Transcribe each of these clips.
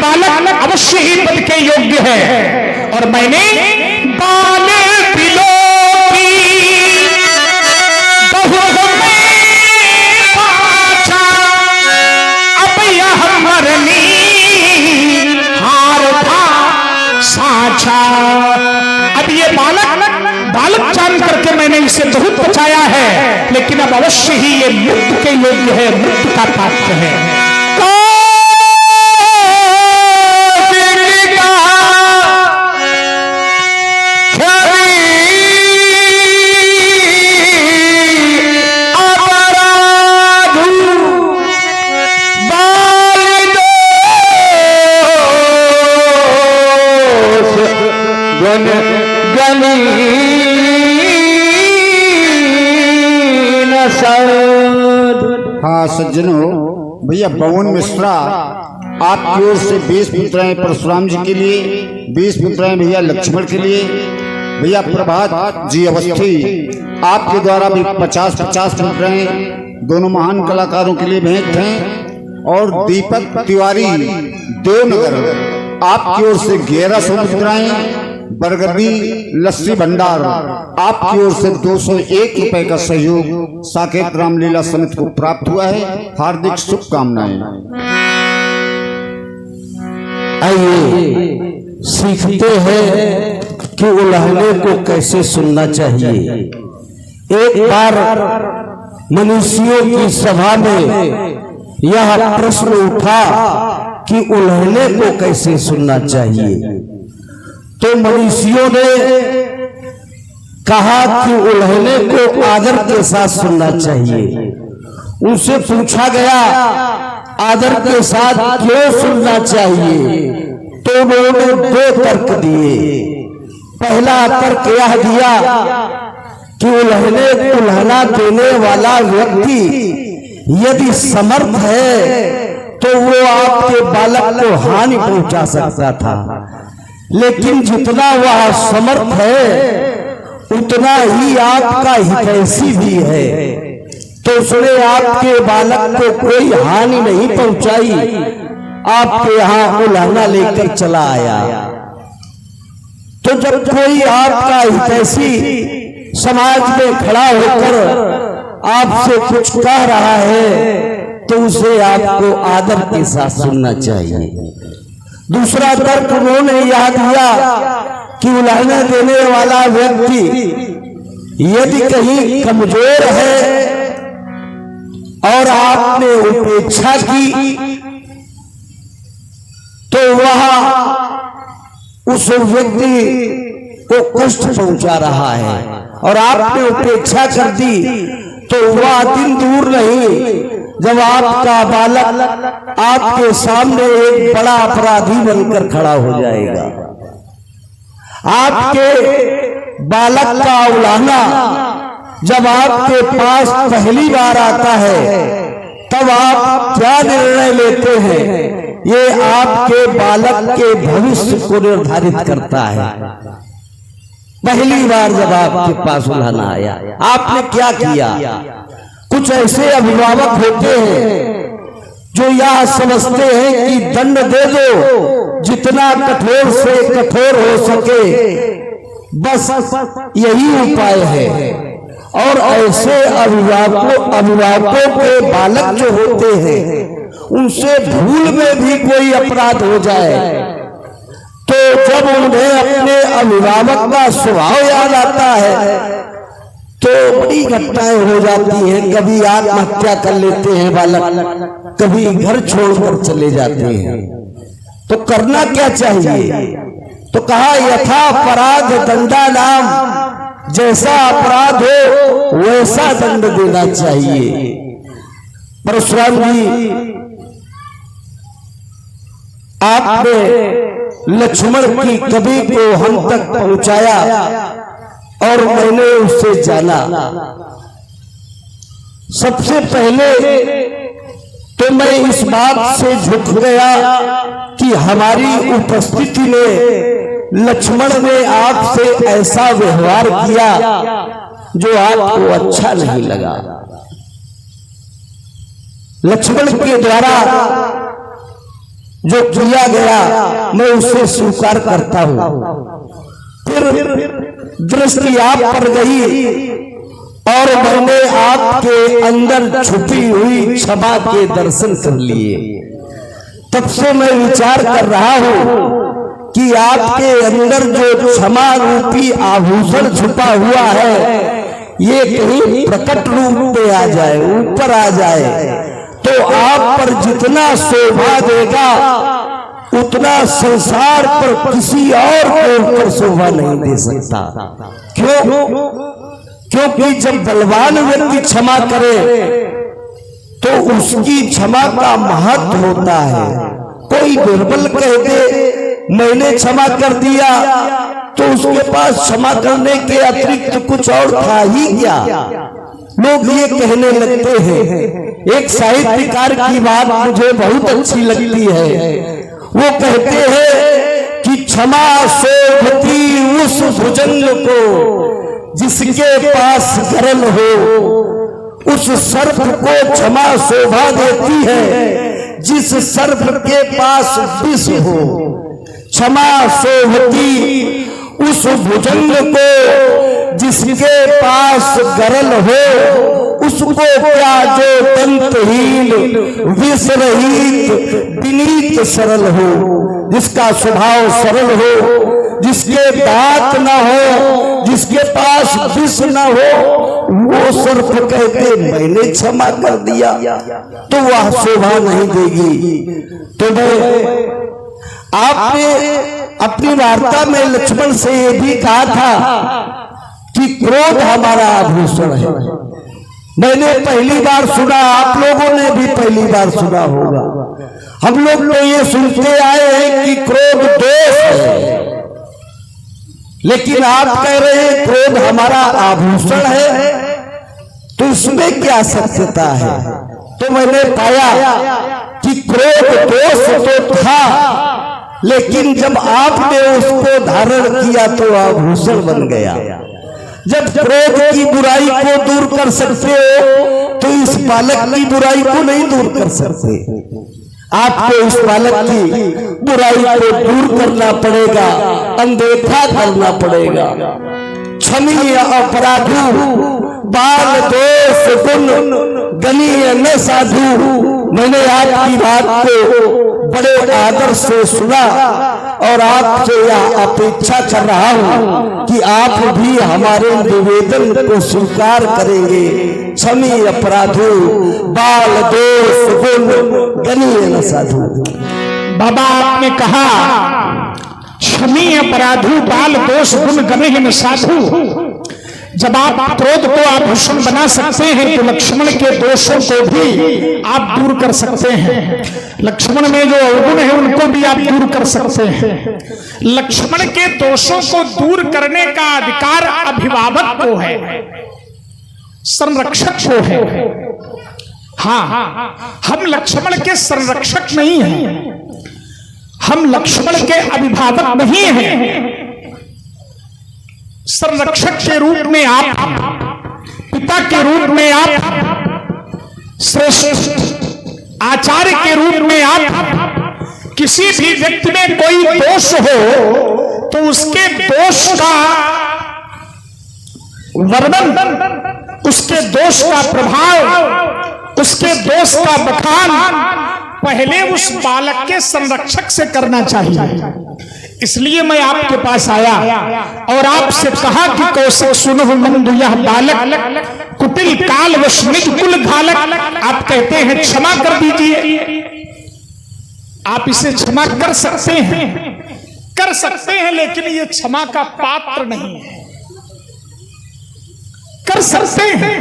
बालक अवश्य ही पद के योग्य है, और मैंने बाल बिलो की बहु में पाछा, अब यह मरनी हार था साझा। अब ये बालक जान करके मैंने इसे बहुत बचाया है, लेकिन अब अवश्य ही ये मृत्यु के योग्य है, मृत्यु का पात्र है। हाँ सज्जनों, भैया पवन मिश्रा आपकी ओर से 20 मुद्राएं परशुराम जी के लिए, 20 मुद्राएं भैया लक्ष्मण के लिए, भैया प्रभात जी अवस्थी आपके द्वारा भी 50-50 मुद्राएं दोनों महान कलाकारों के लिए भेंट हैं, और दीपक तिवारी देवनगर आपकी ओर से 1100 मुद्राएं, बरगदी लस्सी भंडार आपकी ओर से 201 रुपए का सहयोग साकेत रामलीला समिति को प्राप्त हुआ है। हार्दिक शुभकामनाएं। आइए सीखते हैं कि उल्हाने को कैसे सुनना चाहिए। एक बार मनुष्यों की सभा में यह प्रश्न उठा कि उल्हाने को कैसे सुनना चाहिए, तो मनुष्यों ने कहा कि उल्हाने को आदर के साथ सुनना चाहिए। उनसे पूछा गया आदर के साथ क्यों सुनना चाहिए, तो उन्होंने 2 तर्क दिए। पहला तर्क यह दिया कि उल्हाना देने वाला व्यक्ति यदि समर्थ है तो वो आपके बालक को हानि पहुंचा सकता था, लेकिन जितना वह समर्थ है उतना ही आपका हितैषी भी है, तो उसने आपके बालक को कोई हानि नहीं पहुंचाई, आपके यहाँ उल्हाना लेकर चला आया। तो जब कोई आपका हितैषी समाज में खड़ा होकर आपसे कुछ कह रहा है तो उसे आपको आदर के साथ सुनना चाहिए। दूसरा तर्क उन्होंने यह दिया कि उल्हाना देने वाला व्यक्ति यदि कहीं कमजोर है और आपने उपेक्षा की तो वह उस व्यक्ति को कष्ट पहुंचा रहा है, और आपने उपेक्षा कर दी तो वह दिन दूर नहीं जब आपका बालक आपके सामने एक बड़ा अपराधी बनकर खड़ा हो जाएगा। आपके बालक का उल्हाना जब आपके पास पहली बार आता है तब आप क्या निर्णय लेते हैं, ये आपके बालक के भविष्य को निर्धारित करता है। पहली बार जब आपके पास उल्हाना आया आपने क्या किया। कुछ ऐसे अभिभावक होते हैं जो यह समझते हैं कि दंड दे दो जितना कठोर से कठोर हो सके, बस यही उपाय है। और ऐसे अभिभावकों के बालक जो होते हैं उनसे भूल में भी कोई अपराध हो जाए तो जब उन्हें अपने अभिभावक का स्वभाव याद आता है तो बड़ी घटनाएं हो जाती हैं। कभी आत्महत्या कर लेते हैं बालक, कभी घर छोड़कर चले जाते हैं। तो करना क्या चाहिए, तो कहा यथा अपराध दंडा नाम, जैसा अपराध हो वैसा दंड देना चाहिए। परशुराम जी आपने लक्ष्मण की कवि को हम तक पहुंचाया और मैंने उससे जाना। सबसे पहले तो मैं इस बात से झुक गया कि हमारी उपस्थिति में लक्ष्मण ने आपसे ऐसा व्यवहार किया जो आपको अच्छा नहीं लगा। लक्ष्मण के द्वारा जो किया गया मैं उसे स्वीकार करता हूं। फिर दृष्टि आप पर गई और मैंने आपके अंदर छुपी हुई क्षमा के दर्शन कर लिए। तब से मैं विचार कर रहा हूं कि आपके अंदर जो क्षमा रूपी आभूषण छुपा हुआ है ये कहीं प्रकट रूप में आ जाए, ऊपर आ जाए तो आप पर जितना शोभा देगा उतना संसार पर किसी और को ऊपर शोभा नहीं दे सकता। क्यों? क्योंकि जब बलवान व्यक्ति क्षमा करे तो उसकी क्षमा का महत्व होता है। कोई दुर्बल कह दे मैंने क्षमा कर दिया तो उसके पास क्षमा करने के अतिरिक्त कुछ और था ही क्या? लोग ये कहने लगते हैं। एक साहित्यकार की बात मुझे बहुत अच्छी लगती है। वो कहते हैं कि क्षमा शोभती उस भुजंग को जिसके पास गरल हो, उस सर्प को क्षमा शोभा देती है जिस सर्प के पास विष हो। क्षमा शोभती उस भुजंग को जिसके पास गरल हो, उसको क्या जो दंतहीन विष रहित विनीत सरल हो, जिसका स्वभाव सरल हो, जिसके दांत न हो, जिसके पास विष न हो, वो सर्प कहते मैंने क्षमा कर दिया तो वह शोभा नहीं देगी। तो आपने अपनी वार्ता में लक्ष्मण से ये भी कहा था कि क्रोध हमारा आभूषण है। मैंने पहली बार सुना, आप लोगों ने भी पहली बार सुना होगा। हम लोग तो ये सुनते आए हैं कि क्रोध दोष है, लेकिन आप कह रहे हैं क्रोध हमारा आभूषण है, तो इसमें क्या सत्यता है? तो मैंने पाया कि क्रोध दोष तो था, लेकिन जब आपने उसको धारण किया तो आभूषण बन गया। जब क्रोध की बुराई को दूर कर सकते हो तो इस बालक की बुराई को नहीं दूर कर सकते। आपको इस बालक की बुराई को दूर करना पड़ेगा, अनदेखा करना पड़ेगा। क्षमीय अपराधु बाल दोष गुण गनीय न साधु। मैंने आपकी बात को बड़े आदर से सुना और आपसे यह अपेक्षा कर रहा हूं कि आप भी हमारे निवेदन को स्वीकार करेंगे। क्षमी अपराधु बाल दोष गुण गनीय न साधु। बाबा आपने कहा क्षमी अपराधु बाल दोष गुण गनीय न साधु। जब आप क्रोध को आभूषण बना सकते हैं तो लक्ष्मण के दोषों को भी आप दूर कर सकते हैं। लक्ष्मण में जो अवगुण है उनको भी आप दूर कर सकते हैं। लक्ष्मण के दोषों को दूर करने का अधिकार अभिभावक को है, संरक्षक को है। हाँ, हम लक्ष्मण के संरक्षक नहीं हैं, हम लक्ष्मण के अभिभावक नहीं हैं। संरक्षक के रूप में आप, पिता के रूप में आप, श्रेष्ठ आचार्य के रूप में आप, किसी भी व्यक्ति में कोई दोष हो तो उसके दोष का वर्णन, उसके दोष का प्रभाव, उसके दोष का बखान पहले उस बालक के संरक्षक से करना चाहिए। इसलिए मैं आपके पास आया और आपसे कहा कि कौशिक सुनो मंदु यह बालक कुटिल काल वश निज कुल घालक। आप कहते हैं क्षमा कर दीजिए, आप इसे क्षमा कर सकते हैं, लेकिन ये क्षमा का पात्र नहीं है। कर सकते हैं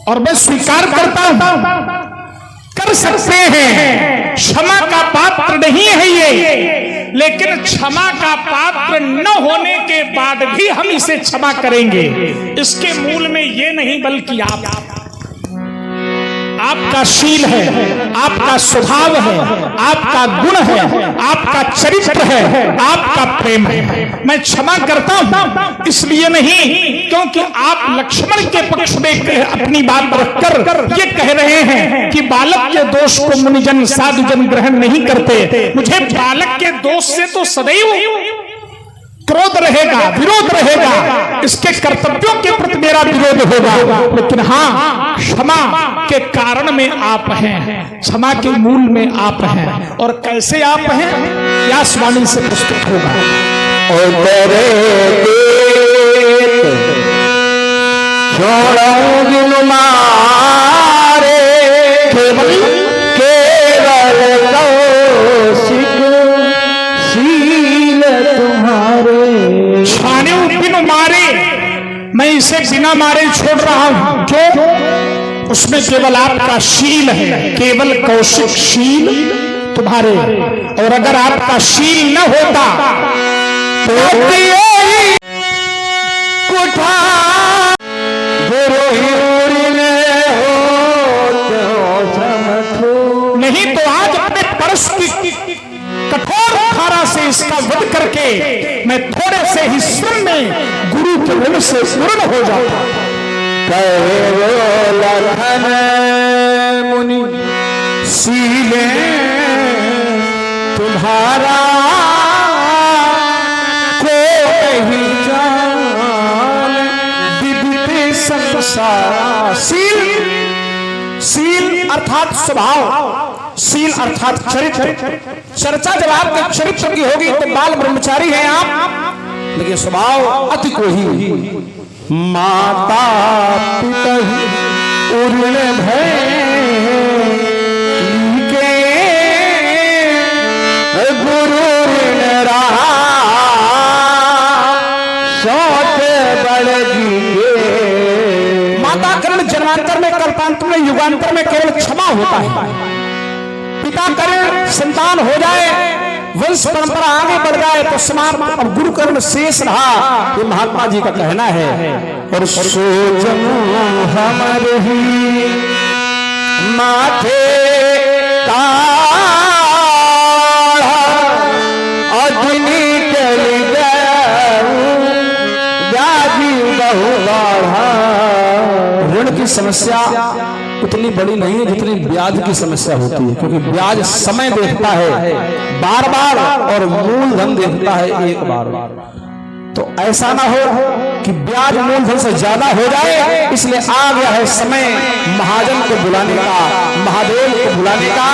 और मैं स्वीकार करता हूं, कर सकते हैं, क्षमा का पात्र नहीं है ये, लेकिन क्षमा का पात्र न होने के बाद भी हम इसे क्षमा करेंगे। इसके मूल में ये नहीं बल्कि आपका शील है, आपका स्वभाव है, आपका गुण है, आपका चरित्र है, आपका प्रेम है। मैं क्षमा करता हूं इसलिए नहीं क्योंकि आप लक्ष्मण के पक्ष में अपनी बात रखकर ये कह रहे हैं कि बालक के दोष को मुनिजन साधुजन ग्रहण नहीं करते। मुझे बालक के दोष से तो सदैव क्रोध रहेगा, विरोध रहेगा, इसके कर्तव्यों के प्रति मेरा विरोध होगा। लेकिन हाँ, क्षमा के कारण में आप हैं, क्षमा के मूल में आप हैं। और कैसे आप हैं क्या स्वामी से प्रस्तुत होगा। केवल बिनु मारे मैं इसे बिना मारे छोड़ रहा हूं। क्यों? उसमें केवल आपका शील है, केवल कौशिक शील तुम्हारे। और अगर आपका शील न होता तो नहीं तो आज अपने परस की कठोर धारा से इसका वध करके मैं थोड़े से ही श्रम में गुरु के ऋण से पूर्ण हो जाता। मुनि सीले तुम्हारा को नहीं जान विदित संसार। शील अर्थात स्वभाव, शील अर्थात चरित्र। चर्चा जब आपके चरित्र की होगी तो बाल ब्रह्मचारी हैं आप, लेकिन स्वभाव अति को ही। माता पिता उर्ण भय के गुरु माता कर्ण जन्मांतर में, कल्पांतर में, युगांतर में केवल क्षमा होता है। पिता कर्ण संतान हो जाए, वंश परंपरा आगे बढ़ जाए तो समाप्त। अब गुरु कर्ण शेष रहा, ये महात्मा जी का कहना है। और सोचन हमारे ही माथे का अग्नि चल ऋण की समस्या उतनी बड़ी नहीं है जितनी ब्याज की समस्या होती है, क्योंकि ब्याज समय देखता है बार बार और मूलधन देखता है एक बार। तो ऐसा ना हो कि ब्याज मूलधन से ज्यादा हो जाए, इसलिए आ गया है समय महाजन को बुलाने का, महादेव को बुलाने का।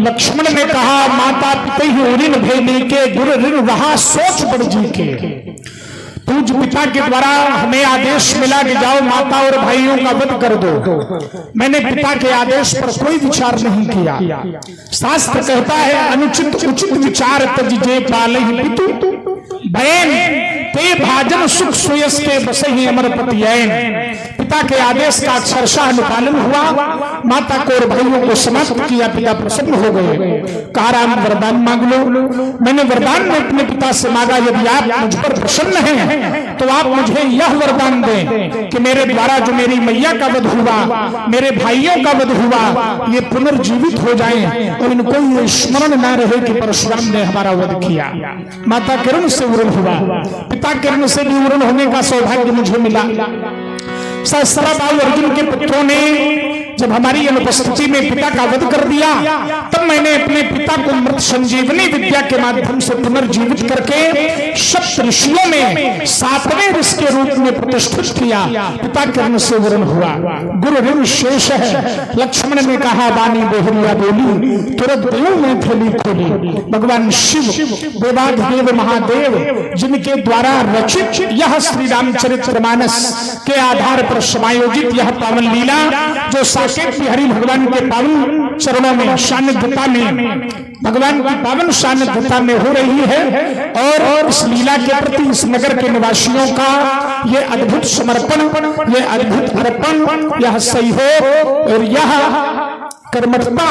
लक्ष्मण ने कहा माता पिता ही ऋण भेदी के गुरु ऋण रहा सोच बड़ जी के। पूज पिता के द्वारा हमें आदेश मिला कि जाओ माता और भाइयों का वध कर दो। मैंने पिता के आदेश पर कोई विचार नहीं किया। शास्त्र कहता है अनुचित उचित विचार तजिजे पालहि पितु भयन ते भाजन सुख सुयस के बसहि अमरपति ऐन। पिता के आदेश का अक्षरशः अनुपालन हुआ, माता को और भाइयों को समाप्त किया। पिता प्रसन्न हो गए, कहा राम वरदान मांग लो। मैंने वरदान में अपने पिता से मांगा यदि आप मुझ पर प्रसन्न हैं तो आप मुझे यह वरदान दें कि मेरे द्वारा जो मेरी मैया का वध हुआ, मेरे भाइयों का वध हुआ, ये पुनर्जीवित हो जाएं और इनको ये स्मरण न रहे कि परशुराम ने हमारा वध किया। माता कर्ण से वरण हुआ, पिता कर्ण से भी वरण होने का सौभाग्य मुझे मिला। सहस्रा बाहु अर्जुन के पुत्रों ने जब हमारी अनुपस्थिति में पिता का वध कर दिया, तब मैंने अपने पिता को मृत संजीवनी विद्या के माध्यम से पुनर्जीवित करके सप्त ऋषियों में 7वें ऋषि के रूप में प्रतिष्ठित किया। पिता कर्ण से वरण हुआ, गुरु ऋण शेष है। लक्ष्मण ने कहा वाणी बोहरिया बोली, तुरंत देव में थैली खोली। भगवान शिव देवाधिदेव महादेव जिनके द्वारा रचित यह श्री रामचरितमानस के आधार पर समायोजित यह पावन लीला जो साकेत बिहारी भगवान के पावन चरणों में सानिध्यता में भगवान की पावन सानिध्यता में हो रही है। और इस लीला के प्रति इस नगर के निवासियों का ये अद्भुत समर्पण, ये अद्भुत अर्पण, यह सहयोग और यह कर्मठता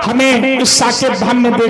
हमें इस साकेत धाम में देख